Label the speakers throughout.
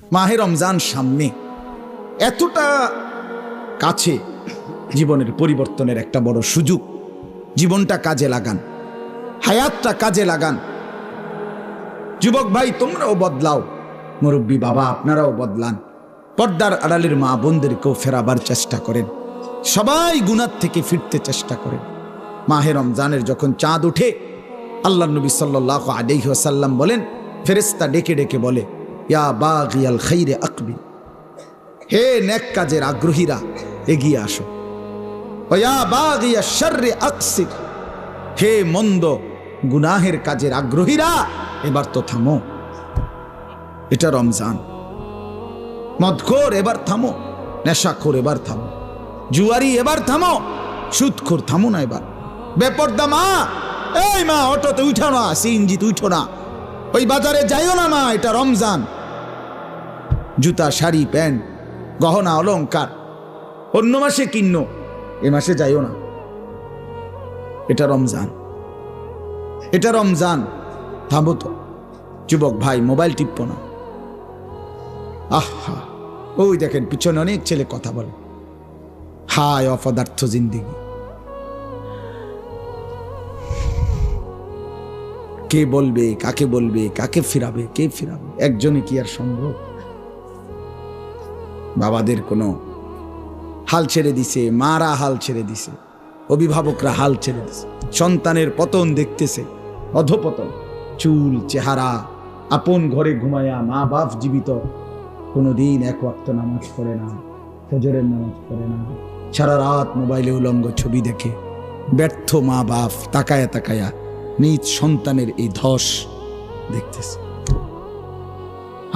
Speaker 1: মাহে রমজান সামনে, এতটা কাছে, জীবনের পরিবর্তনের একটা বড় সুযোগ। জীবনটা কাজে লাগান, হায়াতটা কাজে লাগান। যুবক ভাই তোমরাও বদলাও, মুরব্বী বাবা আপনারাও বদলান, পর্দার আড়ালের মা বোনদেরকেও ফেরাবার চেষ্টা করেন, সবাই গুনাহ থেকে ফিরতে চেষ্টা করেন। মাহে রমজানের যখন চাঁদ ওঠে, আল্লাহ নবী সাল্লাল্লাহু আলাইহি ওয়াসাল্লাম বলেন, ফেরেশতা ডেকে ডেকে বলে, ইয়া বাগিয়াল খাইরে আকবিল, হে নেক কাজের আগ্রহীরা এগিয়ে আসো। ইয়া বাগিয়াশ শাররি আকসির, হে মন্দ গুনাহের কাজের আগ্রহীরা এবার তো থামো। এটা রমজান। মদখোর এবার থামো, নেশাখোর এবার থামো, জুয়ারি এবার থামো, সুদখোর থামো না এবার। বেপর্দা মা, এই মা অটোতে উঠো না, সিএনজিতে উঠো না, ওই বাজারে যাইও না মা, এটা রমজান। জুতা শাড়ি প্যান্ট গহনা অলংকার অন্য মাসে কিনো, এ মাসে যাইও না, এটা রমজান, এটা রমজান। থামো তো যুবক ভাই, মোবাইল টিপো না। আহা, ওই দেখেন পিছনে অনেক ছেলে কথা বলে, হায় অপদার্থ জিন্দেগি। কে বলবে, কাকে বলবে, কাকে ফিরাবে, কে ফিরাবে? একজনে কি আর সম্ভব? বাবাদের কোনো হাল ছেড়ে দিছে, মারা হাল ছেড়ে দিছে, অভিভাবকরা হাল ছেড়ে দিছে, সন্তানের পতন দেখতেছে, অধপতন। চুল চেহারা, আপন ঘরে ঘুমায়া মা বাপ জীবিত, কোনোদিন এক ওয়াক্ত নামাজ পড়ে না, ফজরের নামাজ পড়ে না, সারা রাত মোবাইলে উলঙ্গ ছবি দেখে। ব্যর্থ মা বাপ তাকায়া তাকায়া নিজ সন্তানের এই ধস দেখতেছে।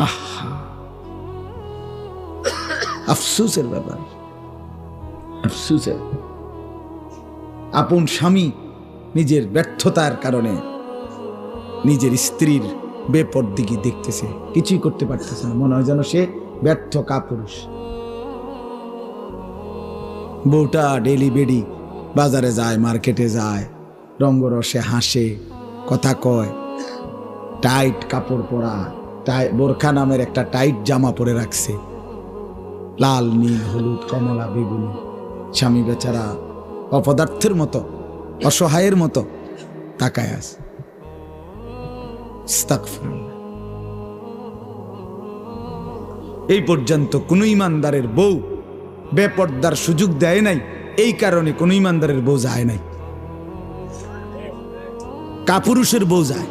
Speaker 1: আহা, আফসোসের ব্যাপার, আফসোসের। আপন স্বামী নিজের ব্যর্থতার কারণে নিজের স্ত্রীর বেপরদিগি দেখতেছে, কিছুই করতে পারতেছে না, মনে হয় যেন সে ব্যর্থ কাপুরুষ। বউটা ডেলি বেডি বাজারে যায়, মার্কেটে যায়, রঙ্গরসে হাসে, কথা কয়, টাইট কাপড় পরা, বোরখা নামের একটা টাইট জামা পরে রাখছে, লাল নীল হলুদ কমলা বেগুনি। স্বামী বেচারা অপদার্থের মতো, অসহায়ের মতো তাকায় আছে। এই পর্যন্ত কোন ইমানদারের বউ বেপর্দার সুযোগ দেয় নাই, এই কারণে কোন ইমানদারের বউ যায় নাই, কাপুরুষের বউ যায়।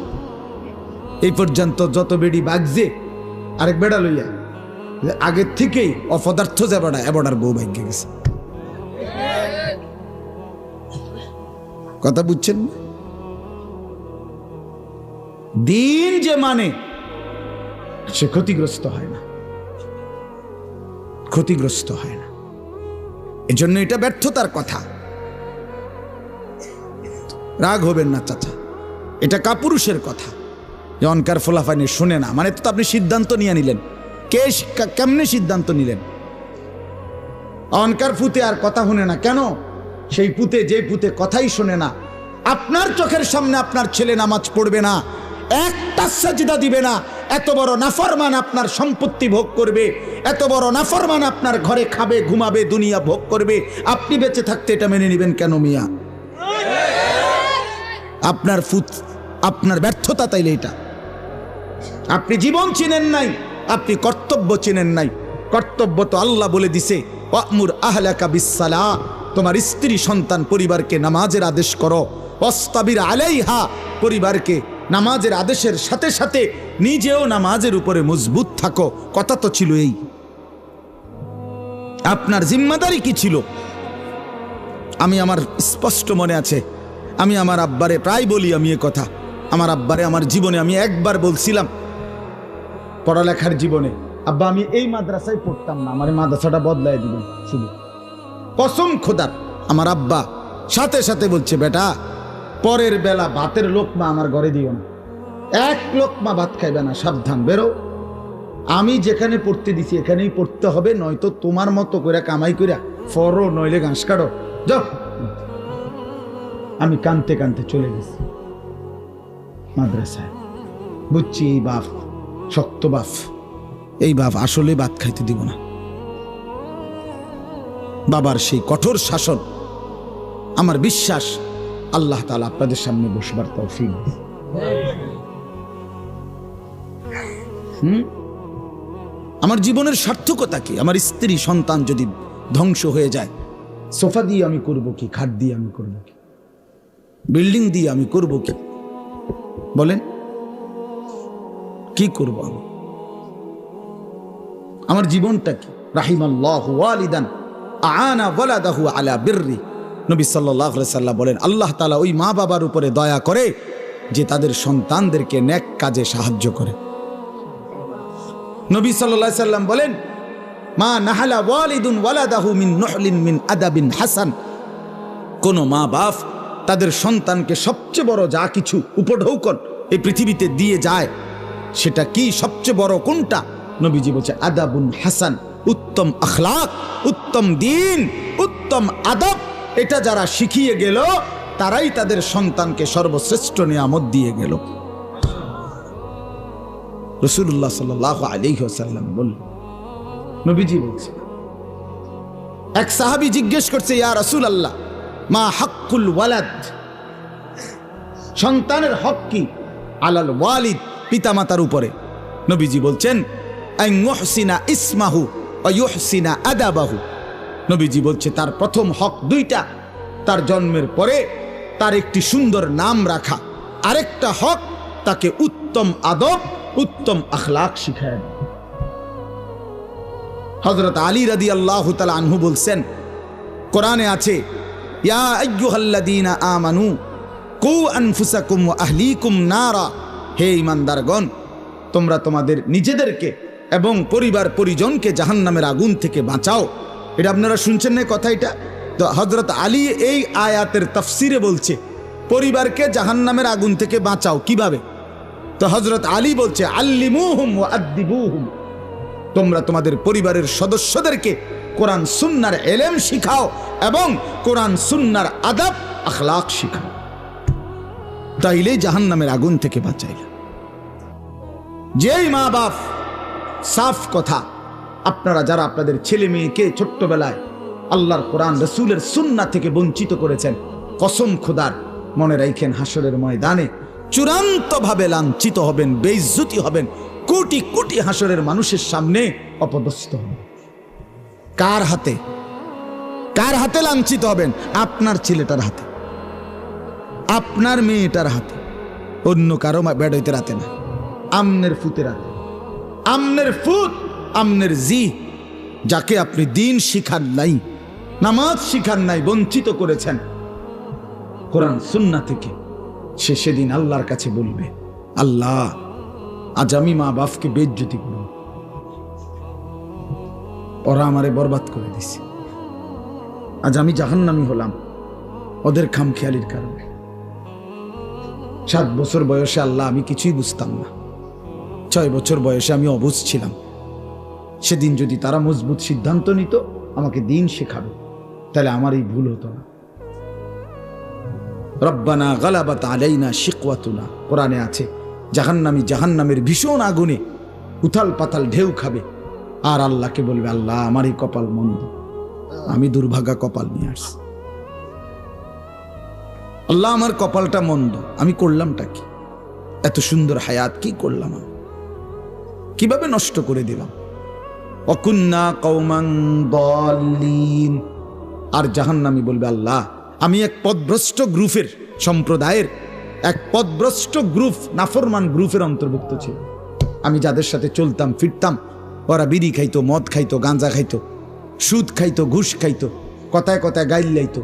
Speaker 1: এই পর্যন্ত যত বেড়ি বাগছে আরেক বেড়া লইয়া, আগের থেকেই অপদার্থ যে বেড়া, এবড়ার বউ ভাগ্যে গেছে। কথা বুঝছেন? দিন যে মানে সে ক্ষতিগ্রস্ত হয় না, ক্ষতিগ্রস্ত হয় না। এজন্য এটা ব্যর্থতার কথা। রাগ হবেন না চাচা, এটা কাপুরুষের কথা। অনকার ফোলাফানি শুনে না মানে তো আপনি সিদ্ধান্ত নিয়ে নিলেন। কেমনে সিদ্ধান্ত নিলেন? অনকার পুতে আর কথা শুনে না কেন? সেই পুতে, যে পুতে কথাই শোনে না, আপনার চোখের সামনে আপনার ছেলে নামাজ পড়বে না, একটা সাজদা দিবে না, এত বড় নাফরমান আপনার সম্পত্তি ভোগ করবে, এত বড় নাফরমান আপনার ঘরে খাবে, ঘুমাবে, দুনিয়া ভোগ করবে, আপনি বেঁচে থাকতে এটা মেনে নেবেন কেন মিয়া? আপনার ফুত, আপনার ব্যর্থতা তাইলে এটা। আপনি জীবন চিনেন নাই, আপনি কর্তব্য চিনেন নাই। কর্তব্য তো আল্লাহ বলে দিছে, ওয়ামুর আহলাকা বিসসালাহ, তোমার স্ত্রী সন্তান পরিবারকে নামাজের আদেশ করো, ওয়াসতাবির আলাইহা, পরিবারকে নামাজের আদেশের সাথে সাথে নিজেও নামাজের উপরে মজবুত থাকো। কথা তো ছিল এই। আপনার জিম্মাদারি কি ছিল? আমি আমার স্পষ্ট মনে আছে, আমি আমার আব্বারে প্রায় বলি, আমি এ কথা আমার আব্বারে আমার জীবনে আমি একবার বলছিলাম, পড়ালেখার জীবনে, আব্বা আমি এই মাদ্রাসায় পড়তাম না, আমার মাদ্রাসাটা বদলাই দিবেন শুধু। কসম খোদার, আমার আব্বা সাথে সাথে বলছে, বেটা পরের বেলা ভাতের লোকমা আমার ঘরে দিও না, এক লোকমা ভাত খাইবে না, সাবধান, বেরো। আমি যেখানে পড়তে দিছি এখানেই পড়তে হবে, নয়তো তোমার মতো করে কামাই কইরা ফরো, নইলে ঘাস কাটো, যাও। আমি কানতে কানতে চলে গেছি মাদ্রাসায়। বুঝছি এই বাপ শক্ত বাপ, এই বাপ আসলে ভাত খাইতে দিব না। বাবার সেই কঠোর শাসন, আমার বিশ্বাস আল্লাহ তাআলা আপনাদের সামনে বসবার তৌফিক দেন। আমার জীবনের সার্থকতা কি? আমার স্ত্রী সন্তান যদি ধ্বংস হয়ে যায়, সোফা দিয়ে আমি করব কি? খাট দিয়ে আমি করব কি? বিল্ডিং দিয়ে আমি করব কি? বলেন কি করব আমি? আমার জীবনটা কি? রাহিমাল্লাহু ওয়ালিদান আনা ওয়ালাদাহু আলা বিররি। নবী সাল্লাল্লাহু আলাইহি ওয়াসাল্লাম বলেন, আল্লাহ তাআলা ওই মা বাবার উপরে দয়া করে যে তাদের সন্তানদেরকে নেক কাজে সাহায্য করে। নবী সাল্লাল্লাহু আলাইহি ওয়াসাল্লাম বলেন, মা নাহালা ওয়ালিদুন ওয়ালাদাহু মিন নুহলিন মিন আদাবিন হাসান। কোন মা বাপ তাদের সন্তানকে সবচেয়ে বড় যা কিছু উপঢৌকন এই পৃথিবীতে দিয়ে যায়, সেটা কি? সবচেয়ে বড় কোনটা? নবীজি বলছে আদাবুন হাসান, উত্তম আখলাক, উত্তম দ্বীন, উত্তম আদব। এটা যারা শিখিয়ে গেল তারাই তাদের সন্তানকে সর্বশ্রেষ্ঠ নিয়ামত দিয়ে গেল। রাসূলুল্লাহ সাল্লাল্লাহু আলাইহি ওয়াসাল্লাম বললেন, নবীজি বলছে, এক সাহাবী জিজ্ঞেস করছে, ইয়া রাসূলুল্লাহ মা হাক্কুল ওয়ালাদ, সন্তানের হক কি? আলাল ওয়ালিদ, পিতামাতার উপরে। নবীজি বলছেন, আন ইউহসিনা ইসমাহু ওয়া ইউহসিনা আদাবাহু। নবীজি বলছে তার প্রথম হক দুইটা, তার জন্মের পরে তার একটি সুন্দর নাম রাখা, আরেকটা হক তাকে উত্তম আদব, উত্তম আখলাক শিখায়। হযরত আলী রাদিয়াল্লাহু তাআলা আনহু বলছেন, কোরআনে আছে, ইয়া আইয়ুহাল্লাযীনা আমানু কু আনফুসাকুম ওয়া আহলিকুম নারা। হে ঈমানদারগণ, তোমরা তোমাদের নিজেদেরকে এবং পরিবার পরিজনকে জাহান্নামের আগুন থেকে বাঁচাও। এটা আপনারা শুনছেন না কথা? এটা তো হযরত আলী এই আয়াতের তাফসিরে বলছে পরিবারকে জাহান্নামের আগুন থেকে বাঁচাও কিভাবে? তো হযরত আলী বলছে, আল্লিমুহুম ওয়া আদ্দিবুহুম, তোমরা তোমাদের পরিবারের সদস্যদেরকে কোরআন সুন্নাহর ইলম শিখাও এবং কোরআন সুন্নাহর আদব আখলাক শিখাও, তাইলেই জাহান্নামের আগুন থেকে বাঁচাইলা। যেই মা বাপ, সাফ কথা, আপনারা যারা আপনাদের ছেলে মেয়েকে ছোট্টবেলায় আল্লাহর কোরআন রাসূলের সুন্নাহ থেকে বঞ্চিত করেছেন, কসম খোদার, মনে রাখেন হাসরের ময়দানে চূড়ান্তভাবে লাঞ্ছিত হবেন, বেইজ্জতি হবেন, কোটি কোটি হাসরের মানুষের সামনে অপদস্থ হবেন। কার হাতে? কার হাতে লাঞ্ছিত হবেন? আপনার ছেলেটার হাতে, আপনার মেয়েটার হাতে, অন্য কারো বেড়াইতে রাতে না, আমনের ফুতের হাতে। আমনের ফুত, আমনের জি, যাকে আপনি দিন শিখান নাই, নামাজ শিখান নাই, বঞ্চিত করেছেন কোরআন সুন্নাহ থেকে, সে সেদিন আল্লাহর কাছে বলবে, আল্লাহ আজ আমি মা বাপকে বেইজ্জতি করব, ওরা আমারে বরবাদ করে দিছে, আজ আমি জাহান্নামী হলাম ওদের খামখেয়ালির কারণে। 7 বছর বয়সে আল্লাহ আমি কিছুই বুঝতাম না, 6 বছর বয়সে আমি অবুঝ ছিলাম। সেদিন যদি তারা মজবুত সিদ্ধান্ত নিত আমাকে দিন শেখাবে, তাহলে আমার এই ভুল হতো না। রব্বানা গালাবাত আলাইনা শিকওয়াতুনা, কোরআনে আছে, জাহান্নামী জাহান্নামের ভীষণ আগুনে উথাল পাতাল ঢেউ খাবে, আর আল্লাহকে বলবে, আল্লাহ আমার এই কপাল মন্দ, আমি দুর্ভাগা কপাল নিয়ে আসছি, আল্লাহ আমার কপালটা মন্দ, আমি করলামটা কি? এত সুন্দর হায়াত কি করলাম আমি? কিভাবে নষ্ট করে দিলাম? অকুন্না কওমান দাল্লিন। আর জাহান্নামী বলবে, আল্লাহ আমি এক পথভ্রষ্ট গ্রুপের, সম্প্রদায়ের এক পথভ্রষ্ট গ্রুপ, নাফরমান গ্রুপের অন্তর্ভুক্ত ছিল। আমি যাদের সাথে চলতাম ফিরতাম, ওরা বিড়ি খাইতো, মদ খাইতো, গাঁজা খাইতো, সুদ খাইতো, ঘুষ খাইতো, কথায় কথায় গাইল লাইতো,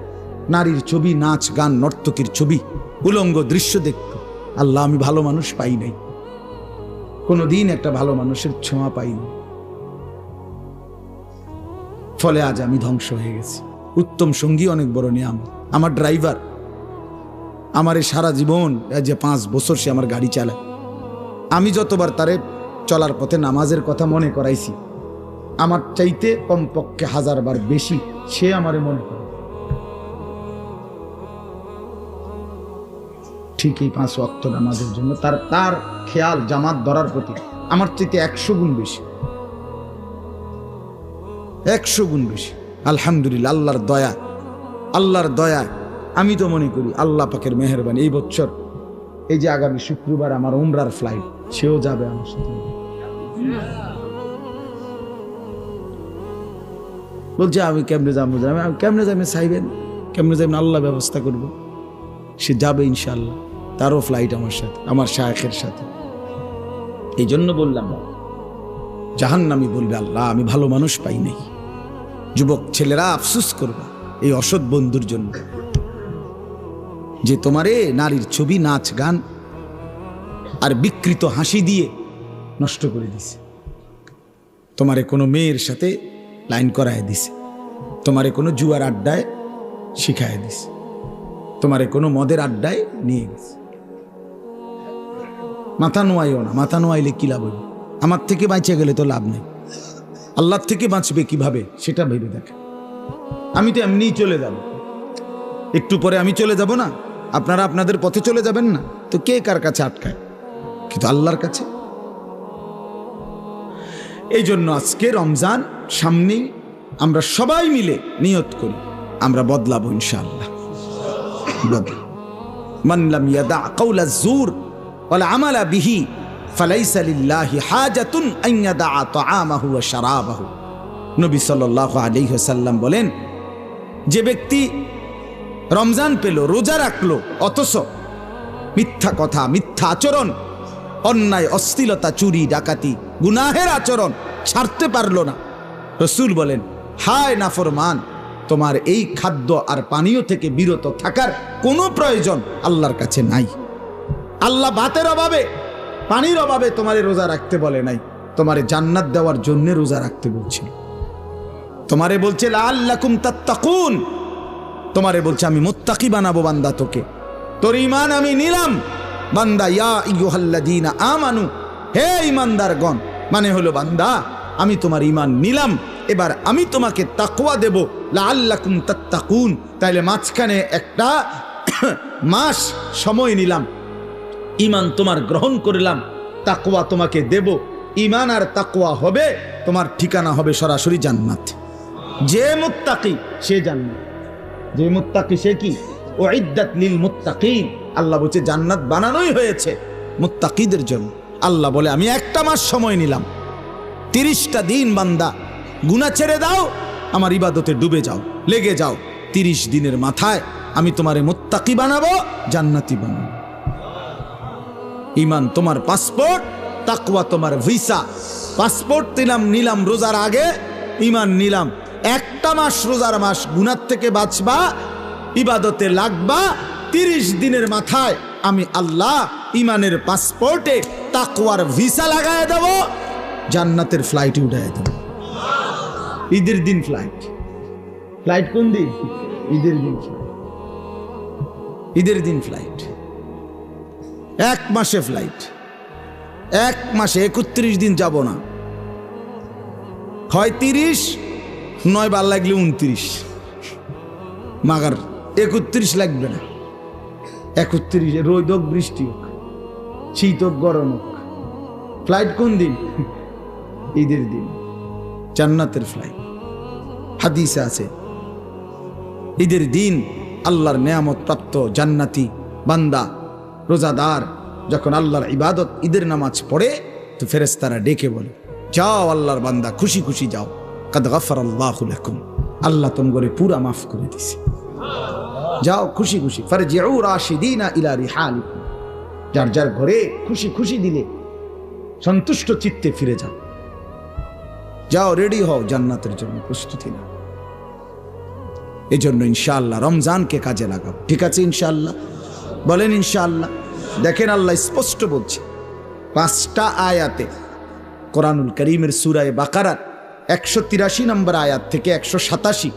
Speaker 1: নারীর ছবি, নাচ গান, নর্তকীর ছবি, উলঙ্গ দৃশ্য দেখত। আল্লাহ আমি ভালো মানুষ পাই নাই, কোনোদিন একটা ভালো মানুষের ছোঁয়া পাইনি, ফলে আজ আমি ধ্বংস হয়ে গেছি। উত্তম সঙ্গী অনেক বড় নিয়ামত। আমার ড্রাইভার, আমার এই সারা জীবন, যে 5 বছর সে আমার গাড়ি চালায়, আমি যতবার তারে চলার পথে নামাজের কথা মনে করাইছি, আমার চাইতে কমপক্ষে 1000 বার বেশি সে আমারে মনে করে। ঠিক এই 5 ওয়াক্ত নামাজের জন্য তার খেয়াল জামাত ধরার প্রতি আমার চাইতে 100 গুণ বেশি। 100 গুণ বেশি। আলহামদুলিল্লাহ, আল্লাহর দয়া। আমি তো মনে করি আল্লাহ পাকের মেহেরবানি, এই বছর এই যে আগামী শুক্রবার আমার উমরার ফ্লাইট, সেও যাবে আমার সাথে। বলছে আমি কেমনে যাবো, আমি কেমনে যাবেন চাইবেন, কেমনে যাবেন আল্লাহ ব্যবস্থা করবো। সে যাবে ইনশাআল্লাহ, তারও ফ্লাইট আমার সাথে, আমার শায়েখের সাথে। এই জন্য বললাম, জাহান্নামী বলবে আল্লাহ আমি ভালো মানুষ পাই নাই। যুবক ছেলেরা আফসোস করবে এই অসৎ বন্ধুর জন্য, যে তোমারে নারীর ছবি, নাচ গান আর বিকৃত হাসি দিয়ে নষ্ট করে দিছে। তোমারে কোনো মেয়ের সাথে লাইন করায় দিছে, তোমারে কোনো জুয়ার আড্ডায় শিখায় দিছে, তোমারে কোনো মদের আড্ডায় নিয়ে গেছে। মাথা নোয়াইও না, মাথা নোয়াইলে কি লাভ হইবে? আমার থেকে বাঁচে গেলে তো লাভ নেই, আল্লাহর থেকে বাঁচবে কিভাবে সেটা ভেবে দেখে। আমি তো এমনিই চলে যাব, একটু পরে আমি চলে যাব না, আপনারা আপনাদের পথে চলে যাবেন না, তো কে কার কাছে আটকায়? কিন্তু আল্লাহর কাছে। এই জন্য আজকে রমজান সামনেই, আমরা সবাই মিলে নিয়ত করি আমরা বদলাবো ইনশাআল্লাহ। মান লাম ইয়াদা কাওলা যুর ওয়াল আমালা বিহি ফালাইসা লিল্লাহি হাজাতুন আন ইয়াদা তাআমাহু ওয়া শারাবাহু। নবী সাল্লাল্লাহু আলাইহি ওয়াসাল্লাম বলেন, যে ব্যক্তি রমজান পেল, রোজা রাখলো, অথচ মিথ্যা কথা, মিথ্যা আচরণ, অন্যায়, অশ্লীলতা, চুরি, ডাকাতি, গুনাহের আচরণ ছাড়তে পারলো না, রাসূল বলেন হায় নাফরমান, তোমার এই খাদ্য আর পানীয় থেকে বিরত থাকার কোনো প্রয়োজন আল্লাহর কাছে নাই। আল্লাহ ভাতের অভাবে, পানির অভাবে তোমারে রোজা রাখতে বলে নাই, তোমারে জান্নাত দেওয়ার জন্য রোজা রাখতে বলছে। তোমারে বলছে লাআল্লাকুম তাত্তাকুন, তোমারে বলছে আমি মুত্তাকি বানাবো বান্দা তোকে, তোর ঈমান আমি নিলাম বান্দা। ইয়া আইয়ুহাল্লাযীনা আমানু, হে ঈমানদারগণ, মানে হলো বান্দা আমি তোমার ঈমান নিলাম, এবার আমি তোমাকে তাকওয়া দেব, লাআল্লাকুম তাত্তাকুন। তাইলে মাঝখানে একটা মাস সময় নিলাম, ঈমান তোমার গ্রহণ করলাম, তাকওয়া তোমাকে দেব। ঈমান আর তাকওয়া হবে, তোমার ঠিকানা হবে সরাসরি জান্নাত। যে মুত্তাকি সে জান্নাত, যে মুত্তাকি সে কি? উইদ্দাত লিল মুত্তাকিন। আল্লাহ বলছে জান্নাত বানানোই হয়েছে মুত্তাকিদের জন্য। আল্লাহ বলে আমি একটা মাস সময় নিলাম, 30টা দিন বান্দা গুনাহ ছেড়ে দাও, আমার ইবাদতে ডুবে যাও, লেগে যাও। 30 দিনের মাথায় আমি তোমারে মুত্তাকি বানাবো, জান্নাতি বানাবো। ঈমান তোমার পাসপোর্ট, তাকওয়া তোমার ভিসা। পাসপোর্ট নিলাম রোজার আগে, ঈমান নিলাম, একটা মাস রোজার মাস, গুনাহ থেকে বাঁচবা, ইবাদতে লাগবা। 30 দিনের মাথায় আমি আল্লাহ ঈমানের পাসপোর্টে তাকওয়ার ভিসা লাগায় দেব, জান্নাতের ফ্লাইটে উঠায় দেব। ঈদের দিন ফ্লাইট। ফ্লাইট কোন দিন? ঈদের দিন ফ্লাইট। ঈদের দিন ফ্লাইট, 1 মাসে ফ্লাইট, 1 মাসে 31 দিন যাব না, হয় 30, নয় বার লাগলে 29, মাগার 31 লাগবে না। 31 রোদ হোক, বৃষ্টি হোক, শীত হোক, গরম হোক, ফ্লাইট কোন দিন? ঈদের দিন, জান্নাতের ফ্লাইট। হাদিসে আছে ঈদের দিন আল্লাহর নেয়ামত প্রাপ্ত জান্নাতি বান্দা, রোজাদার যখন আল্লাহর ইবাদত, ঈদের নামাজ পড়ে, তো ফেরেশতারা ডেকে বলে, যাও আল্লাহর বান্দা, খুশি খুশি যাও, কাদ গাফারাল্লাহু লাকুম, আল্লাহ তোমাকে পুরা মাফ করে দিছে, যাও খুশি খুশি। ফারজিউ রাশিদিনা ইলা রিহালিকুম, যার যার ঘরে খুশি খুশি দিলে সন্তুষ্ট চিত্তে ফিরে যাও, যাও রেডি হও জান্নাতের জন্য, প্রস্তুতি নাও। এই জন্য ইনশাআল্লাহ রমজানকে কাজে লাগাও, ঠিক আছে ইনশাআল্লাহ? বলেন ইনশাআল্লাহ। দেখেন আল্লাহ স্পষ্ট বলছে 5টা আয়াতে, কোরআনুল কারীমের সূরা বাকারার 183 নম্বর আয়াত থেকে 187,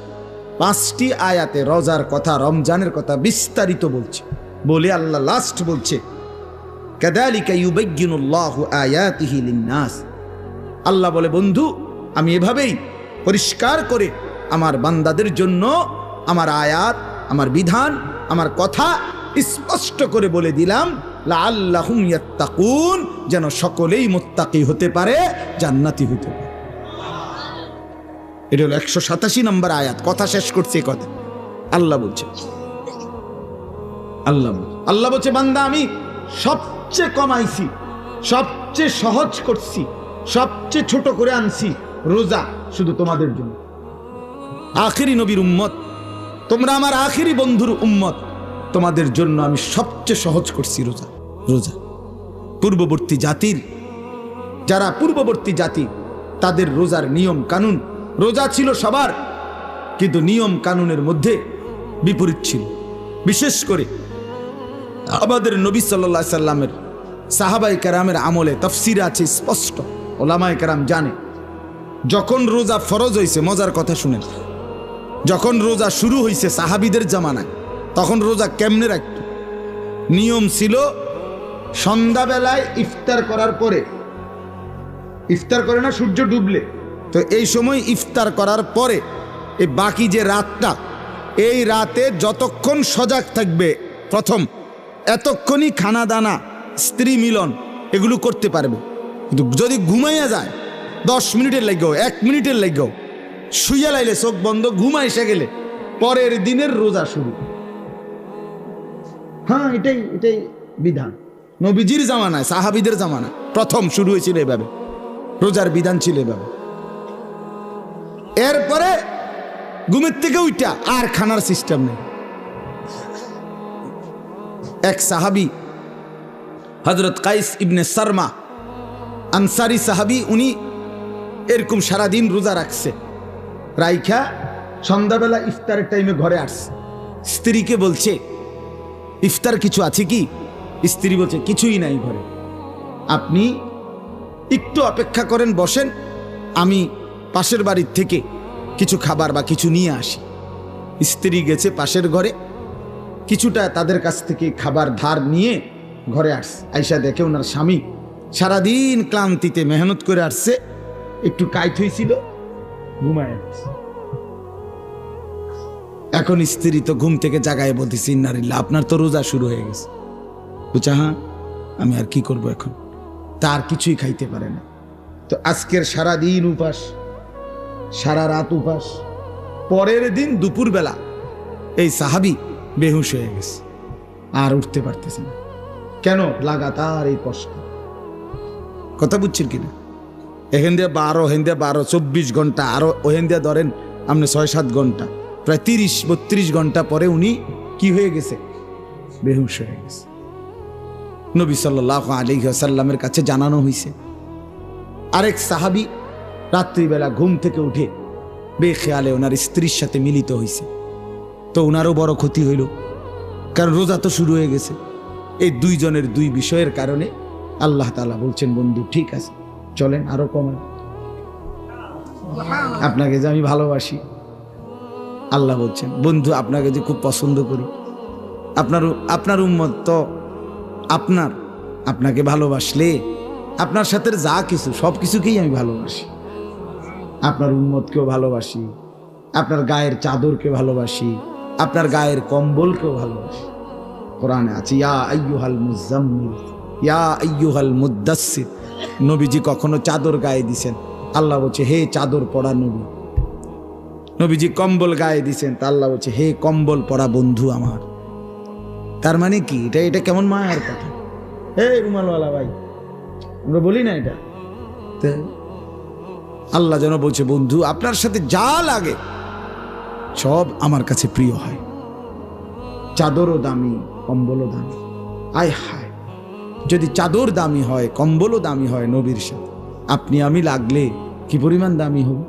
Speaker 1: 5টি আয়াতে রোজার কথা, রমজানের কথা বিস্তারিত বলছে। বলে আল্লাহ লাস্ট বলছে, কাযালিকা ইউবায়্যিনুল্লাহু আয়াতিহি লিন-নাস। আল্লাহ বলে বন্ধু, আমি এভাবেই পরিষ্কার করে আমার বান্দাদের জন্য আমার আয়াত, আমার বিধান, আমার কথা স্পষ্ট করে বলে দিলাম, লাআল্লাহুম ইয়াত্তাকুন, যেন সকলেই মুত্তাকি হতে পারে, জান্নাতি হতে পারে। এটা হলো 187 নম্বর আয়াত। কথা শেষ করছে কথা। আল্লাহ বলছে, আল্লাহ বলছে বান্দা আমি সবচেয়ে কমাইছি, সবচেয়ে সহজ করছি, সবচেয়ে ছোট করে আনছি রোজা শুধু তোমাদের জন্য। আখেরি নবীর উম্মত, তোমরা আমার আখেরি বন্ধুর উম্মত, তোমাদের জন্য আমি সবচেয়ে সহজ করছি রোজা। রোজা পূর্ববর্তী জাতির, যারা পূর্ববর্তী জাতি, তাদের রোজার নিয়ম কানুন, রোজা ছিল সবার, কিন্তু নিয়ম কানুনের মধ্যে বিপরীত ছিল। বিশেষ করে আমাদের নবী সাল্লাল্লাহু আলাইহি সাল্লামের সাহাবায়ে কেরামের আমলে তাফসীরে আছে স্পষ্ট, ওলামায়ে কেরাম জানে, যখন রোজা ফরজ হয়েছে, মজার কথা শুনেন, যখন রোজা শুরু হয়েছে সাহাবীদের জামানায়, তখন রোজা কেমনে রাখত? নিয়ম ছিল সন্ধ্যাবেলায় ইফতার করার পরে, ইফতার করে না সূর্য ডুবলে, তো এই সময় ইফতার করার পরে এই বাকি যে রাতটা, এই রাতে যতক্ষণ সজাগ থাকবে প্রথম, এতক্ষণই খানা দানা, স্ত্রী মিলন এগুলো করতে পারবে। কিন্তু যদি ঘুমাইয়া যায় 10 মিনিটের লাগেও, 1 মিনিটের লাগেও, শুইয়া লাইলে চোখ বন্ধ, ঘুমা এসে গেলে পরের দিনের রোজা শুরু। হ্যাঁ, এটাই বিধান। নবীজির জামানায়, সাহাবীদের জামানায় প্রথম শুরু হয়েছিল এভাবে, রোজার বিধান ছিল এভাবে। এরপরে ঘুমের থেকে উঠা আর খানার সিস্টেম নেই। এক সাহাবী হযরত কাইস ইবনে সারমা আনসারী সাহাবী, উনি এরকম সারাদিন রোজা রাখছে, রাইখা সন্ধ্যাবেলা ইফতারের টাইমে ঘরে আসছে। স্ত্রীকে বলছে ইফতার কিছু আছে কি? স্ত্রী বলছে কিছুই নাই ঘরে, আপনি একটু অপেক্ষা করেন, বসেন, আমি পাশের বাড়ির থেকে কিছু খাবার বা কিছু নিয়ে আসি। স্ত্রী গেছে পাশের ঘরে, কিছুটা তাদের কাছ থেকে খাবার ধার নিয়ে ঘরে আসছে। আইসা দেখে ওনার স্বামী সারাদিন ক্লান্তিতে মেহনত করে আসছে, একটু কাইট হয়েছিল, ঘুমায় আসছে। এখন স্ত্রী তো ঘুম থেকে জাগায় বলতেছে ইন্নালিল্লাহ, আপনার তো রোজা শুরু হয়ে গেছে। বুঝা, হ্যাঁ, আমি আর কি করব এখন, তার কিছুই খাইতে পারে না। তো আজকের সারাদিন উপাস, সারা রাত উপাস, পরের দিন দুপুরবেলা এই সাহাবী বেহুশ হয়ে গেছে, আর উঠতে পারতেছে না। কেন? লাগাতার এই কষ্ট। কথা বুঝছেন কিনা? এখান দিয়ে 12, হেন দিয়ে 12, 24 ঘন্টা, আরো ওহেন দিয়ে ধরেন আপনি 6-7 ঘন্টা, প্রায় 30-32 ঘন্টা পরে উনি কি হয়ে গেছে? বেহুশ হয়ে গেছে। নবী সাল্লাল্লাহু আলাইহি ওয়াসাল্লামের কাছে জানানো হয়েছে। আরেক সাহাবী রাত্রিবেলা ঘুম থেকে উঠে বেখেয়ালে ওনার স্ত্রীর সাথে মিলিত হয়েছে, তো ওনারও বড় ক্ষতি হইল, কারণ রোজা তো শুরু হয়ে গেছে। এই দুইজনের দুই বিষয়ের কারণে আল্লাহ তাআলা বলছেন, বন্ধু ঠিক আছে, চলেন আরো কমান, আপনাকে যে আমি ভালোবাসি। আল্লাহ বলছেন, বন্ধু আপনাকে যে খুব পছন্দ করি, আপনার উম্মত তো আপনাকে ভালোবাসলে আপনার সাথে যা কিছু সব কিছুকেই আমি ভালোবাসি। আপনার উম্মতকেও ভালোবাসি, আপনার গায়ের চাদরকে ভালোবাসি, আপনার গায়ের কম্বলকেও ভালোবাসি। কোরআনে আছে ইয়া আইয়ুহাল মুজাম্মিল, ইয়া আইয়ুহাল মুদ্দাসসির। নবীজি কখনো চাদর গায়ে দিছেন, আল্লাহ বলছে হে চাদর পরা নবী। নবীজি কম্বল গায়ে দিছেন, তা আল্লাহ বলছে হে কম্বল পরা বন্ধু আমার। তার মানে কি? এটা কেমন মায়ের কথা? হে রুমালওয়ালা ভাই, আমরা বলি না এটা? আল্লাহ যেন বলছে, বন্ধু আপনার সাথে যা লাগে সব আমার কাছে প্রিয় হয়। চাদরও দামি, কম্বলও দামি। আয় হায়, যদি চাদর দামি হয়, কম্বলও দামি হয় নবীর সাথে, আপনি আমি লাগলে কি পরিমাণ দামি হব?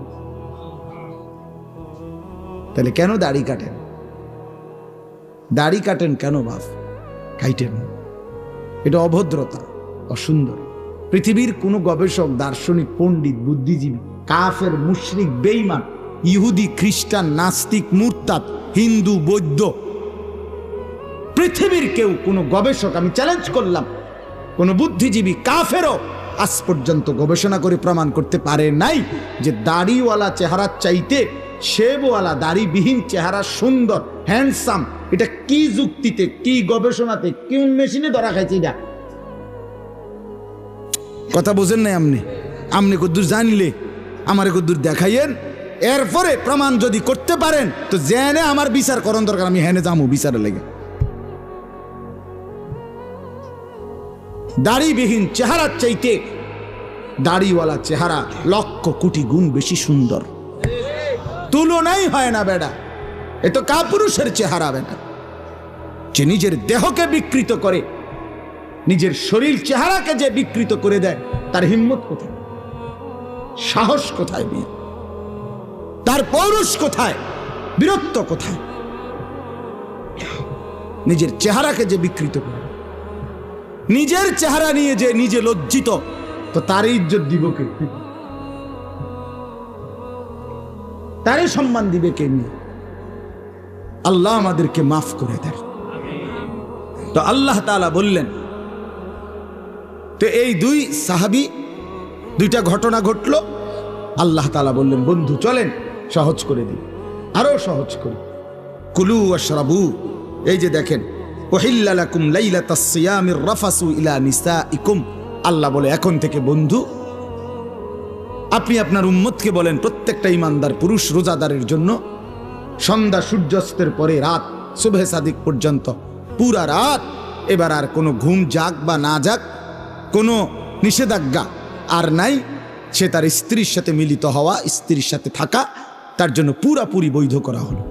Speaker 1: তাহলে কেন দাড়ি কাটেন? দাড়ি কাটেন কেন বাপ? কাইটেন না, এটা অভদ্রতা, অসুন্দর। পৃথিবীর কোনো গবেষক, দার্শনিক, পণ্ডিত, বুদ্ধিজীবী, কাফের, মুশরিক, বেঈমান, ইহুদি, খ্রিস্টান, নাস্তিক, মুরতাদ, হিন্দু, বৌদ্ধ, পৃথিবীর কেউ, কোনো গবেষক, আমি চ্যালেঞ্জ করলাম, কোনো বুদ্ধিজীবী, কাফেরও আজ পর্যন্ত গবেষণা করে প্রমাণ করতে পারে নাই যে দাড়িওয়ালা চেহারার চাইতে শেবওয়ালা দাড়িবিহীন চেহারা সুন্দর, হ্যান্ডসাম। এটা কি যুক্তিতে, কি গবেষণাতে, কোন মেশিনে ধরা খাইছে? এটা কথা বোঝেন নাই আপনি? আপনি কদ্দূর জানলে আমারে কদ্দূর দেখাইয়েন, এরপরে প্রমাণ যদি করতে পারেন তো জেনে আমার বিচার করণ দরকার, আমি হেনে যাবো বিচারে লেগে। দাড়িবিহীন চেহারার চাইতে দাড়িওয়ালা চেহারা লক্ষ কোটি গুণ বেশি সুন্দর, তুলনাই হয় না বেটা। এ তো কাপুরুষের চেহারা বেটা, যে নিজের দেহকে বিকৃত করে, নিজের শরীর চেহারাকে যে বিকৃত করে দেয়, তার হিম্মত কোথায়, সাহস কোথায়, তার পৌরুষ কোথায়, বীরত্ব কোথায়? নিজের চেহারাকে যে বিকৃত করে, নিজের চেহারা নিয়ে যে নিজে লজ্জিত, তো তারই ইজ্জত দিব কে? তারই সম্মান দিবে কে? নিয়ে আল্লাহ আমাদেরকে মাফ করে দেন। তো আল্লাহ তাআলা বললেন, তো এই দুই সাহাবী, দুইটা ঘটনা ঘটলো। আল্লাহ তাআলা বললেন, বন্ধু চলেন সহজ করে দিই, আরো সহজ করি। কুলু ওয়াশরাবু, এই যে দেখেন, উহিল্লা লাকুম লাইলাতাস সিয়ামির রাফাসু ইলা নিসাইকুম। আল্লাহ বলে, এখন থেকে বন্ধু আপনি আপনার উম্মতকে বলেন, প্রত্যেকটা ইমানদার পুরুষ রোজাদারের জন্য সন্ধ্যা সূর্যাস্তের পরে রাত সুবহে সাদিক পর্যন্ত পুরা রাত, এবার আর কোনো ঘুম যাক বা না যাক, কোনো নিষেধাজ্ঞা আর নাই। সে তার স্ত্রীর সাথে মিলিত হওয়া, স্ত্রীর সাথে থাকা তার জন্য পুরাপুরি বৈধ করা হলো।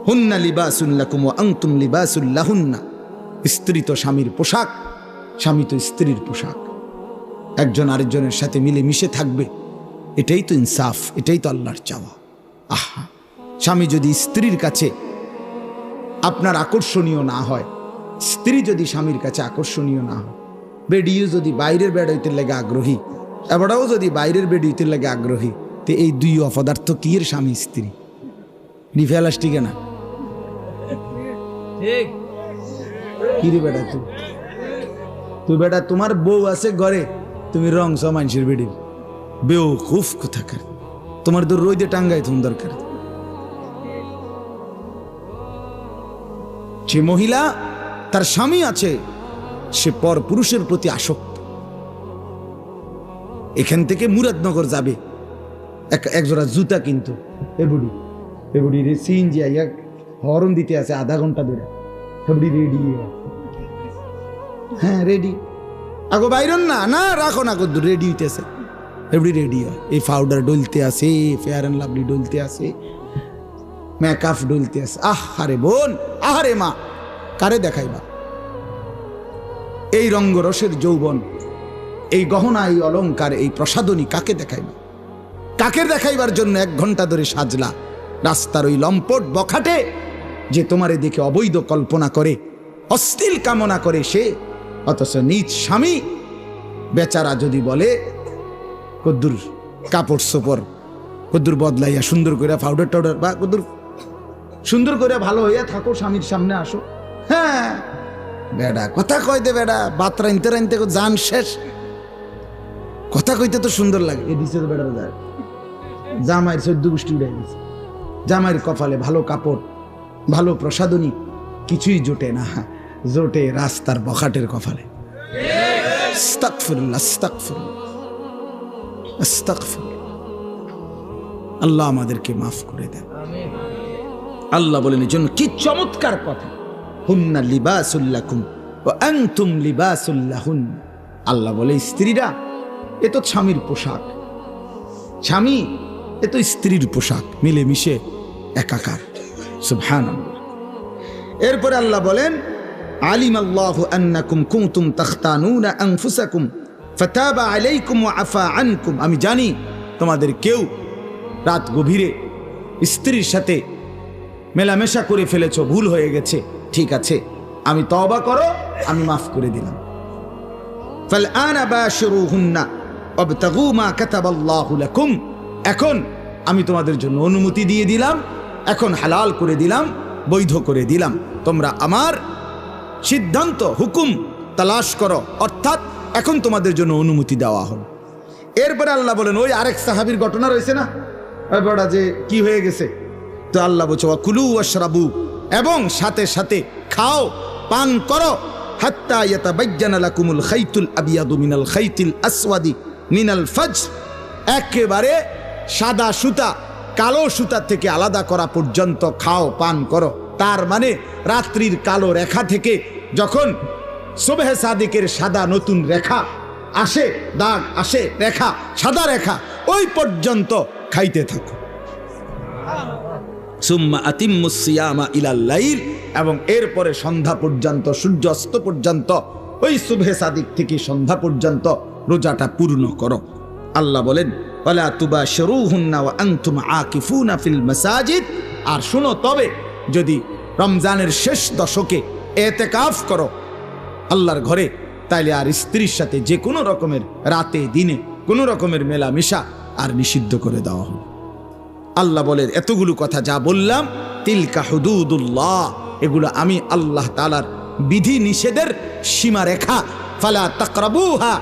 Speaker 1: হুন্না লিবাসুন লাকুম ওয়া আনতুম লিবাসুল লাহুন্না। স্ত্রী তো স্বামীর পোশাক, স্বামী তো স্ত্রীর পোশাক। একজন আরেকজনের সাথে মিলে মিশে থাকবে, এটাই তো ইনসাফ, এটাই তো আল্লাহর চাওয়া। আহা, স্বামী যদি স্ত্রীর কাছে আপনার আকর্ষণীয় না হয়, স্ত্রী যদি স্বামীর কাছে আকর্ষণীয় না হয়, বেডিও যদি বাইরের বেড হইতে লাগে আগ্রহী, এবারও যদি বাইরের বেড হইতে লাগে আগ্রহী, তো এই দুই অপদার্থ কি এর স্বামী স্ত্রী? ডিফেলাস ঠিক না? কি রে বেটা, তুই বেটা তোমার বউ আছে ঘরে, তুমি রং সব মানুষের বেডির বেউকুফ কোথাকার। তোমার তো রোদে টাঙ্গাই তুমি দরকার। যে মহিলা তার স্বামী আছে, সে পর পুরুষের প্রতি আসক্ত। এখান থেকে মুরাদনগর যাবে, একজোড়া জুতা কিন্তু এবুড়ি রে সিএনজি আইয়া হরন দিতে আছে আধা ঘন্টা ধরে, এবুড়ি রেডি। হ্যাঁ রেডি, আগো বাইরন না না রাখো না, কদ্দুর রেডি হইতেছে, এবুড়ি রেডি হয়। এই পাউডার ডলতে আছে, ফেয়ার অ্যান্ড লাভলি ডলতে আছে, মেকআপ ডলতে আছে। আহারে বোন, আহারে মা, কারে দেখাইবা? এই রঙ্গরসের যৌবন, এই গহনা, এই অলংকার, এই প্রসাদনী কাকে দেখাইবা? কাকে দেখাইবার জন্য 1 ঘন্টা ধরে সাজলা? রাস্তার ওই লম্পট বখাটে যে তোমারে দেখে অবৈধ কল্পনা করে, অশ্লীল কামনা করে সে, অথচ নিজ স্বামী বেচারা যদি বলে কদ্দুর কাপড় সোপর কদ্দুর বদলাইয়া সুন্দর করে পাউডার টাউডার বা কদ্দুর সুন্দর করে ভালো হইয়া থাকো, স্বামীর সামনে আসো। হ্যাঁ বেড়া কথা কই দে, বেড়া বাত রাইনতে রাইনতে জান শেষ, কথা কইতে তো সুন্দর লাগে। এ দিছে তো বেড়ার যায়, জামাইয়ের 14 গোষ্ঠী উড়াই দিছে। জামাইয়ের কপালে ভালো কাপড়, ভালো প্রসাদনী কিছুই জোটে না, জোটে রাস্তার বখাটের কপালে। আস্তাগফিরুল্লাহ, আস্তাগফিরুল্লাহ, আস্তাগফিরুল্লাহ। আল্লাহ আমাদেরকে মাফ করে দেন। আল্লাহ বলেন এর জন্য কি চমৎকার কথা, হুন্না লিবাসুল লাকুম ওয়া আনতুম লিবাসুল লাহুন। আল্লাহ বলে স্ত্রীরা এ তো স্বামীর পোশাক, স্বামী এ তো স্ত্রীর পোশাক, মিলেমিশে একাকার। সুবহানাল্লাহ। এরপরে আল্লাহ বলেন, আলিমাল্লাহু আন্নাকুম কুনতুম তাখতানুনা আনফুসাকুম ফাতাবা আলাইকুম ওয়া আফা আনকুম। আমি জানি তোমাদের কেউ রাত গভীরে স্ত্রীর সাথে মেলামেশা করে ফেলেছো, ভুল হয়ে গেছে, ঠিক আছে, আমি তওবা করো, আমি মাফ করে দিলাম। ফালআনা বাশিরুহুন্না ওয়াবতাগু মা কাতাবাল্লাহু লাকুম। এখন আমি তোমাদের জন্য অনুমতি দিয়ে দিলাম, এখন হালাল করে দিলাম, বৈধ করে দিলাম, তোমরা আমার সিদ্ধান্ত হুকুম তালাশ করো, অর্থাৎ এখন তোমাদের জন্য অনুমতি দেওয়া হলো। এরপরে আল্লাহ বলেন, ওই আরেক সাহাবীর ঘটনা রয়েছে না, ওই বড়া যে কি হয়ে গেছে, তো আল্লাহ বলছে কুলু ওয়াশরাবু, এবং সাথে সাথে খাও, পান করো, হাত্তা ইয়াতাবায়্যানা লাকুমুল খাইতুল আবিয়াদু মিনাল খাইতিল আসওয়াদি মিনাল ফাজর। একেবারে সাদা সুতা কালো সুতা থেকে আলাদা করা পর্যন্ত খাও পান করো। তার মানে রাত্রির কালো রেখা থেকে যখন সুবহে সাদিকের সাদা নতুন রেখা আসে, দাগ আসে, রেখা, সাদা রেখা, ওই পর্যন্ত খাইতে থাকো। সুম্মা আতিম্মুস সিয়ামা ইলাল লাইল, এবং এরপরে সন্ধ্যা পর্যন্ত, সূর্য অস্ত পর্যন্ত, ওই সুবহে সাদিক থেকে সন্ধ্যা পর্যন্ত রোজাটা পূর্ণ করো। আল্লাহ বলেন ওয়ালা তুবাশিরুহুন্না ওয়া আনতুম আকিফুনা ফিল মাসাজিদ। আর শুনো, তবে যদি রমজানের শেষ দশকে ইতিকাফ করো আল্লাহর ঘরে, তাইলে আর স্ত্রীর সাথে যে কোনো রকমের রাতে দিনে কোনো রকমের মেলামেশা আর নিষিদ্ধ করে দেওয়া হবে। আল্লাহ বলেন এতগুলো কথা যা বললাম, তিলকা হুদুদুল্লাহ, এগুলো আমি আল্লাহ তাআলার বিধি নিষেধের সীমারেখা। ফালা তাকরাবুহা,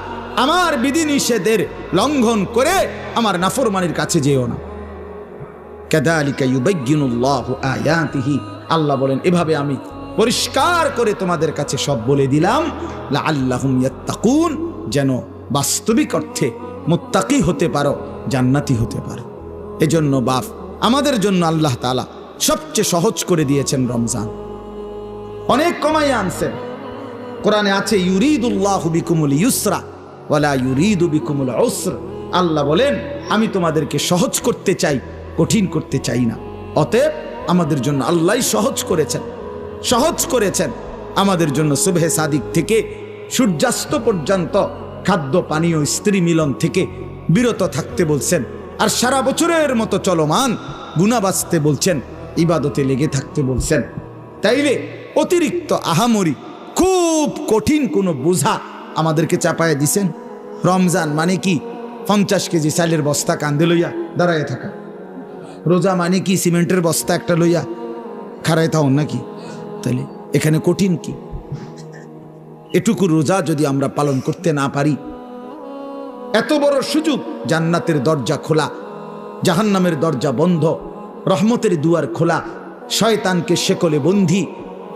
Speaker 1: আমার বিধি নিষেধের লঙ্ঘন করে আমার নাফরমানির কাছে যেও না। কাযালিকা ইউবায়্যিনুল্লাহু আয়াতিহি, আল্লাহ বলেন এভাবে আমি পরিষ্কার করে তোমাদের কাছে সব বলে দিলাম, লাআল্লাহুম ইয়াত্তাকুন, যেন বাস্তবিক অর্থে মুত্তাকি হতে পারো, জান্নাতি হতে পারো। এজন্য বাপ, আমাদের জন্য আল্লাহ তাআলা সবচেয়ে সহজ করে দিয়েছেন রমজান, অনেক কমাই আনছেন। কোরআনে আছে ইউরিদুল্লাহু বিকুমুল ইউসরা ওয়ালা ইউরিদু বিকুমুল উসর। আল্লাহ বলেন আমি তোমাদেরকে সহজ করতে চাই, কঠিন করতে চাই না। অতএব আমাদের জন্য আল্লাহই সহজ করেছেন, সহজ করেছেন আমাদের জন্য সুবহে সাদিক থেকে সূর্যাস্ত পর্যন্ত খাদ্য পানীয় স্ত্রী মিলন থেকে বিরত থাকতে বলছেন। আর সারা বছরের মতো চলমান গুনাহ বাঁচতে বলছেন, ইবাদতে লেগে থাকতে বলছেন। তাইলে অতিরিক্ত আহামরি খুব কঠিন কোনো বোঝা আমাদেরকে চাপায় দিছেন। রমজান মানে কি 50 কেজি চালের বস্তা কান্দে লইয়া দাঁড়ায় থাকা? রোজা মানে কি সিমেন্টের বস্তা একটা লইয়া খাড়ায় থাকুন নাকি? তাইলে এখানে কঠিন কি? এটুকু রোজা যদি আমরা পালন করতে না পারি, এত বড় সুযোগ, জান্নাতের দরজা খোলা, জাহান্নামের দরজা বন্ধ, রহমতের দুয়ার খোলা, শয়তানকে শেকলে বন্দী।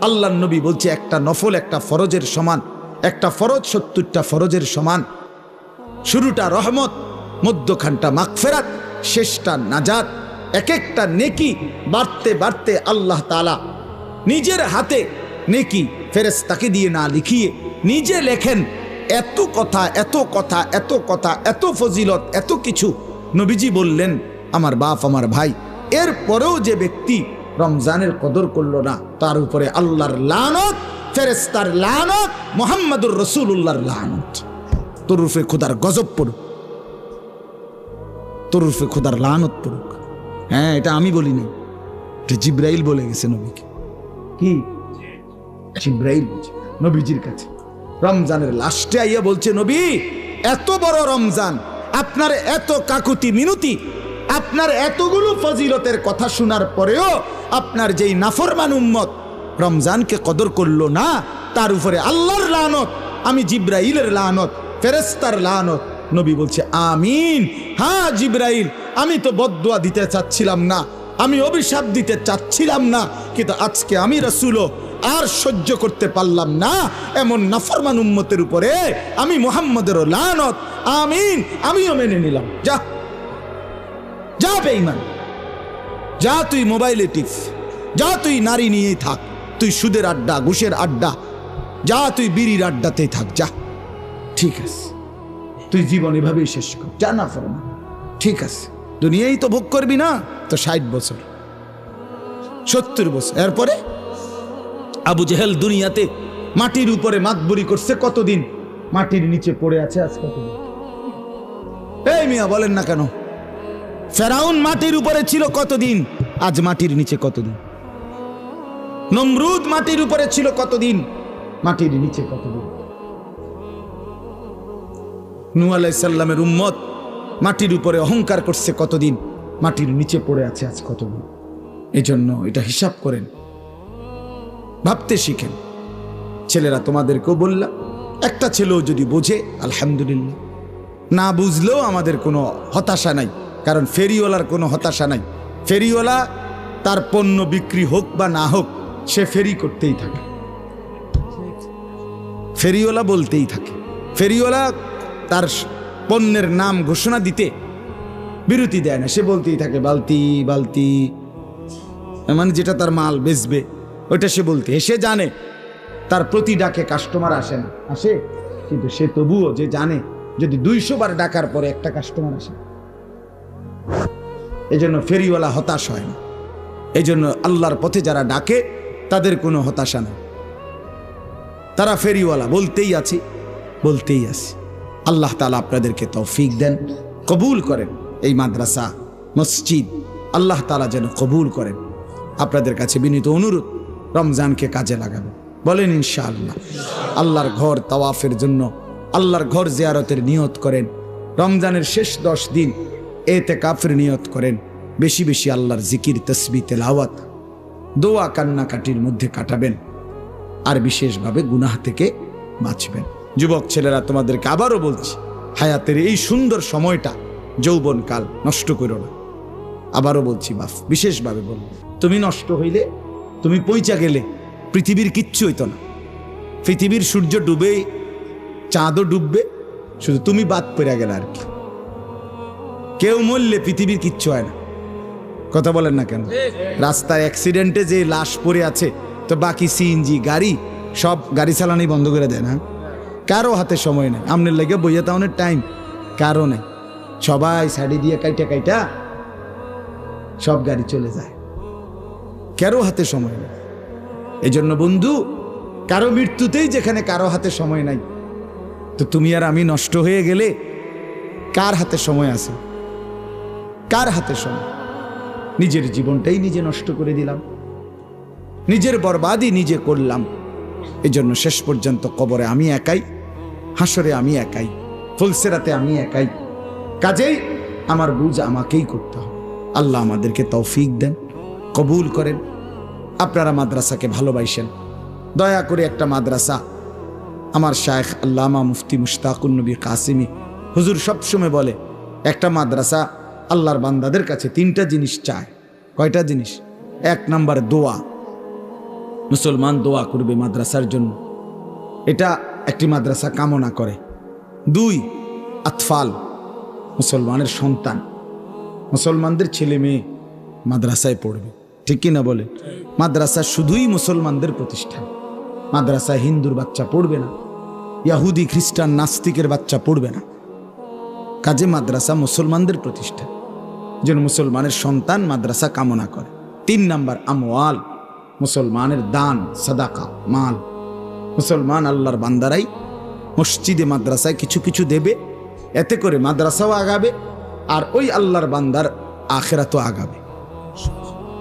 Speaker 1: আল্লাহর নবী বলছে একটা নফল একটা ফরজের সমান, একটা ফরজ 70টা ফরজের সমান। শুরুটা রহমত, মধ্যখানটা মাগফিরাত, শেষটা নাজাত। এক একটা নেকি বাড়তে বাড়তে আল্লাহ তাআলা নিজের হাতে নেকি ফেরেশতাকে দিয়ে না লিখিয়ে নিজে লেখেন। এত কথা, এত কথা, এত কথা, এত ফজিলত, এত কিছু নবীজি বললেন আমার বাপ আমার ভাই। এরপরেও যে ব্যক্তি রমজানের কদর করলো না, তার উপরে আল্লাহর লানত, ফেরেশতার লানত, মুহাম্মাদুর রাসূলুল্লাহর লানত। তোর উপরে খোদার গজব পড়ুক, তোর উপরে খোদার লানত পড়ুক। হ্যাঁ, এটা আমি বলি না, এটা জিবরাইল বলে গেছে নবীকে। কি জিবরাইল বলছে নবীজির কাছে রমজানের লাস্টে আইয়া বলছে, নবী এত বড় রমজান, আপনার এত কাকুতি মিনতি, আপনার এতগুলো ফজিলতের কথা শোনার পরেও আপনার যেই নাফরমান উম্মত রমজানকে কদর করলো না, তার উপরে আল্লাহর লানত, আমি জিবরাইলের লানত, ফেরেশতার লানত। নবী বলছে আমিন। হ্যাঁ জিবরাইল, আমি তো বদদুয়া দিতে চাচ্ছিলাম না, আমি অভিশাপ দিতে চাচ্ছিলাম না, কিন্তু আজকে আমি রাসূলও আর সহ্য করতে পারলাম না এমন নাফরমান উম্মতের উপরে আমি মুহাম্মদেরও লানত। আমিন, আমিও মেনে নিলাম। যা যা বেঈমান, যা তুই মোবাইলে টিপ, যা তুই নারী নিয়েই থাক, তুই সুদের আড্ডা, ঘুষের আড্ডা, যা তুই বিড়ির আড্ডাতেই থাক, যা, ঠিক আছে, তুই জীবন এভাবেই শেষ কর, যা না ফরমান, ঠিক আছে। দুনিয়াই তো ভোগ করবি না, তো 60 বছর 70 বছর। এরপরে আবু জেহেল দুনিয়াতে মাটির উপরে মাতবরি করছে কতদিন, মাটির নিচে পড়ে আছে আজ কতদিন? এই মিয়া বলেন না কেন? ফেরাউন মাটির উপরে ছিল কতদিন, আজ মাটির নিচে কতদিন? নমরুদ মাটির উপরে ছিল কতদিন, মাটির নিচে কতদিন? নূহ আলাইহিস সালামের উম্মত মাটির উপরে অহংকার করছে কতদিন, মাটির নিচে পড়ে আছে আজ কতদিন? এজন্য এটা হিসাব করেন, ভাবতে শিখেন। ছেলেরা তোমাদেরকেও বললাম, একটা ছেলেও যদি বোঝে আলহামদুলিল্লাহ, না বুঝলেও আমাদের কোনো হতাশা নাই, কারণ ফেরিওয়ালার কোনো হতাশা নাই। ফেরিওয়ালা তার পণ্য বিক্রি হোক বা না হোক, সে ফেরি করতেই থাকে, ফেরিওয়ালা বলতেই থাকে। ফেরিওয়ালা তার পণ্যের নাম ঘোষণা দিতে বিরতি দেয় না, সে বলতেই থাকে বালতি বালতি, মানে যেটা তার মাল বেচবে ওইটা সে বলতে। সে জানে তার প্রতি ডাকে কাস্টমার আসে না, আসে, কিন্তু সে তবুও যে জানে যদি 200 বার ডাকার পরে একটা কাস্টমার আসে। এই জন্য ফেরিওয়ালা হতাশ হয় না। এই জন্য আল্লাহর পথে যারা ডাকে তাদের কোনো হতাশা নেই, তারা ফেরিওয়ালা, বলতেই আছি বলতেই আছি। আল্লাহ তাআলা আপনাদেরকে তৌফিক দেন, কবুল করেন এই মাদ্রাসা মসজিদ, আল্লাহ তাআলা যেন কবুল করেন। আপনাদের কাছে বিনীত অনুরোধ, রমজানকে কাজে লাগাবেন, বলেন ইনশাআল্লাহ। আল্লাহর ঘর তাওয়াফের জন্য, আল্লাহর ঘর জিয়ারতের নিয়ত করেন। রমজানের শেষ 10 দিন ইতিকাফের নিয়ত করেন। বেশি বেশি আল্লাহর জিকির, তাসবিহ, তেলাওয়াত, দোয়া, কান্নাকাটির মধ্যে কাটাবেন, আর বিশেষভাবে গুনাহ থেকে বাঁচবেন। যুবক ছেলেরা, তোমাদেরকে আবারও বলছি, হায়াতের এই সুন্দর সময়টা, যৌবনকাল নষ্ট করো না। আবারও বলছি, বাপ বিশেষভাবে বলবো, তুমি নষ্ট হইলে, তুমি পৌঁছা গেলে পৃথিবীর কিচ্ছু হইতো না। পৃথিবীর সূর্য ডুবে, চাঁদও ডুববে, শুধু তুমি বাদ পড়ে গেলে আর কি। কেউ মরলে পৃথিবীর কিচ্ছু হয় না, কথা বলেন না কেন? রাস্তায় অ্যাক্সিডেন্টে যে লাশ পড়ে আছে, তো বাকি সিএনজি গাড়ি সব গাড়ি চালানোই বন্ধ করে দেয় না। কারো হাতে সময় নেই, আমনের লেগে বইয়া তাওনের টাইম কারো নেই, সবাই সাইডে দিয়ে কাইটা কাইটা সব গাড়ি চলে যায়, কারো হাতে সময় নেই। এই জন্য বন্ধু, কারো মৃত্যুতেই যেখানে কারো হাতে সময় নাই, তো তুমি আর আমি নষ্ট হয়ে গেলে কার হাতে সময় আছে? কার হাতে সময়? নিজের জীবনটাই নিজে নষ্ট করে দিলাম, নিজের বরবাদি নিজে করলাম। এই জন্য শেষ পর্যন্ত কবরে আমি একাই, হাসরে আমি একাই, ফুলসেরাতে আমি একাই। কাজেই আমার বুঝ আমাকেই করতে হবে। আল্লাহ আমাদেরকে তৌফিক দেন, কবুল করেন। আপনারা মাদ্রাসাকে ভালোবাসেন, দয়া করে একটা মাদ্রাসা, আমার শায়েখ আল্লামা মুফতি মুশতাকুন নবী কাসিমি হুজুর সবসময় বলে, একটা মাদ্রাসা আল্লাহর বান্দাদের কাছে 3টা জিনিস চায়। কয়টা জিনিস? 1 নাম্বার দোয়া, মুসলমান দোয়া করবে মাদ্রাসার জন্য, এটা একটি মাদ্রাসা কামনা করে। 2 আতফাল, মুসলমানের সন্তান, মুসলমানদের ছেলে মেয়ে মাদ্রাসায় পড়বে, ঠিক কি না বলে? মাদ্রাসা শুধুই মুসলমানদের প্রতিষ্ঠান, মাদ্রাসায় হিন্দুর বাচ্চা পড়বে না, ইহুদি খ্রিস্টান নাস্তিকের বাচ্চা পড়বে না। কাজে মাদ্রাসা মুসলমানদের প্রতিষ্ঠান, যেন মুসলমানের সন্তান মাদ্রাসা কামনা করে। 3 নাম্বার আমওয়াল, মুসলমানের দান, সাদাকা, মাল। মুসলমান আল্লাহর বান্দারাই মসজিদে মাদ্রাসায় কিছু কিছু দেবে, এতে করে মাদ্রাসাও আগাবে আর ওই আল্লাহর বান্দার আখিরাতও আগাবে,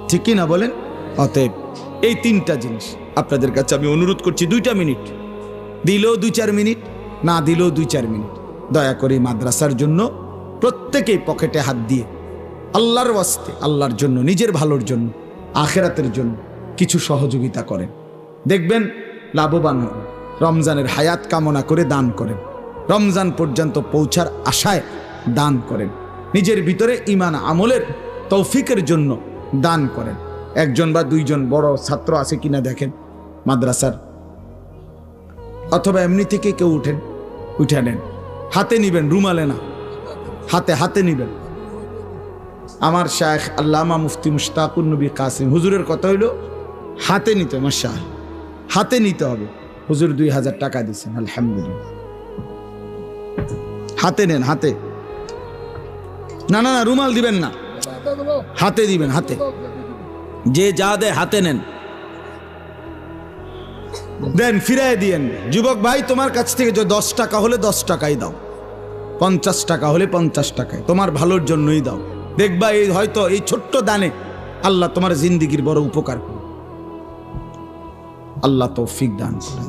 Speaker 1: ঠিক কি না বলেন? অতএব এই 3টা জিনিস আপনাদের কাছে আমি অনুরোধ করছি। 2টা মিনিট দিলেও 2-4 মিনিট, না দিলেও 2-4 মিনিট, দয়া করে মাদ্রাসার জন্য প্রত্যেকেই পকেটে হাত দিয়ে আল্লাহর ওয়াস্তে, আল্লাহর জন্য, নিজের ভালোর জন্য, আখিরাতের জন্য কিছু সহযোগিতা করেন, দেখবেন লাভবান হন। রমজানের হায়াত কামনা করে দান করেন, রমজান পর্যন্ত পৌঁছার আশায় দান করেন, নিজের ভিতরে ঈমান আমলের তৌফিকের জন্য দান করেন। 1জন বা 2জন বড় ছাত্র আছে কিনা দেখেন মাদ্রাসার, অথবা এমনি থেকে কেউ উঠে নেন, হাতে নিবেন, রুমালে না, হাতে হাতে নিবেন। আমার শায়েখ আল্লামা মুফতি মুশতাকুন নবী কাসিম হুজুরের কথা হইল হাতে নিতে, মাশাআল্লাহ হাতে নিতে হবে। হুজুর 2000 টাকা দিয়েছেন, আলহামদুলিল্লাহ। হাতে নেন, হাতে, না না না রুমাল দিবেন না, হাতে দিবেন, হাতে, যে যা দেয় হাতে নেন, দেন, ফিরাই দিয়েন। যুবক ভাই, তোমার কাছ থেকে যে 10 টাকা হলে 10 টাকাই দাও, 50 টাকা হলে 50 টাকায়, তোমার ভালোর জন্যই দাও। দেখবা এই হয়তো এই ছোট্ট দানে আল্লাহ তোমার জিন্দিগির বড় উপকার করবে। আল্লাহ তৌফিক দান করেন।